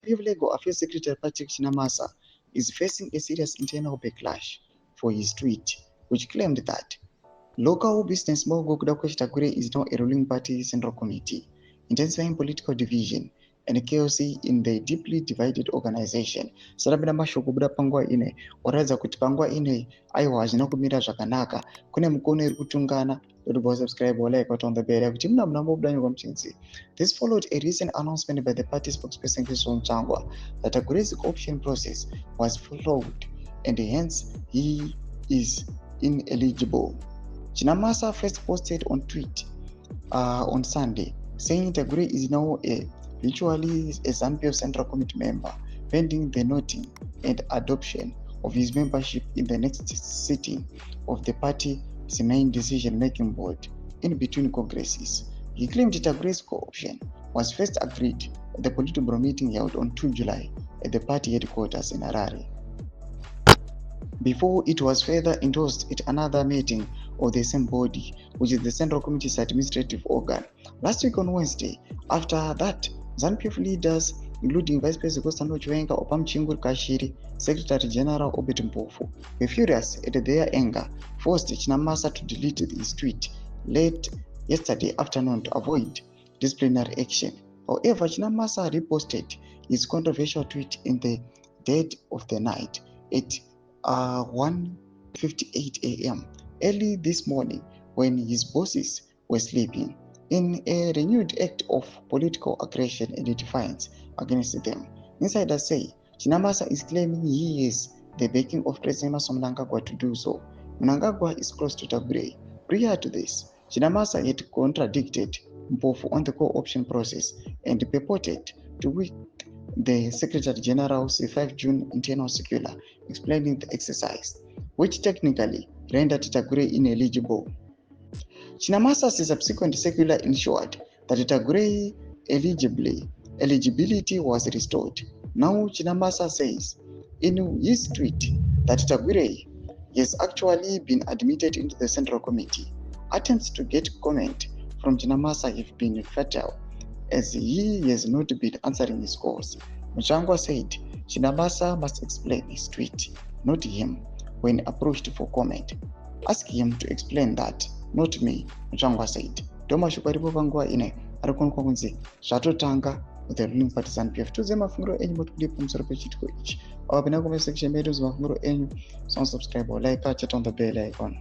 ZANU-PF Legal Affairs Secretary Patrick Chinamasa is facing a serious internal backlash for his tweet, which claimed that local business Mogokudakwa Chitagure is now a ruling party central committee, intensifying political division and chaos in the deeply divided organization. Sarabina mashoko buda pangwa ine oradza kuti pangwa ine aiwa hazvina kumira zvakanaka, kune mukono iri kutungana. Subscribe or like on the bell. This followed a recent announcement by the party spokesperson NELSONCHAMISA that a aggressive option process was followed and hence he is ineligible. Chinamasa first posted on tweet on Sunday saying Tagore is now virtually a ZANU-PF Central Committee member, pending the noting and adoption of his membership in the next sitting of the party's main decision-making board in between congresses. He claimed Tagore's co-option was first agreed at the Politburo meeting held on 2 July at the party headquarters in Harare, before it was further endorsed at another meeting of the same body, which is the Central Committee's administrative organ, last week on Wednesday. After that, ZANU-PF leaders, including Vice President Chiwenga Muchinguri, Secretary General Obet Mpofu, were furious at their anger, forced Chinamasa to delete his tweet late yesterday afternoon to avoid disciplinary action. However, Chinamasa reposted his controversial tweet in the dead of the night at 1:58 a.m. early this morning when his bosses were sleeping, in a renewed act of political aggression and defiance against them. Insiders say Chinamasa is claiming he has the backing of President Mnangagwa to do so. Mnangagwa is close to Tagore. Prior to this, Chinamasa had contradicted Mpofu on the co-option process and purported to weak the Secretary General's 5 June internal circular explaining the exercise, which technically rendered Tagore ineligible. Chinamasa's subsequent circular ensured that Tagore's eligibility was restored. Now Chinamasa says in his tweet that Tagore has actually been admitted into the Central Committee. Attempts to get comment from Chinamasa have been futile, as he has not been answering his calls. Muchangwa said Chinamasa must explain his tweet, not him, when approached for comment. Ask him to explain that, not me, Muchangwa said. Doma shukaripo pangwa ine arikonekwa kunzi zvatotanga with the ruling party ZANU-PF. Tuze mafungiro enyu motukudipa musoro pechitiko ichi. Awapinda comment section medu mafungiro enyu. Subscribe or like, chat on the bell icon.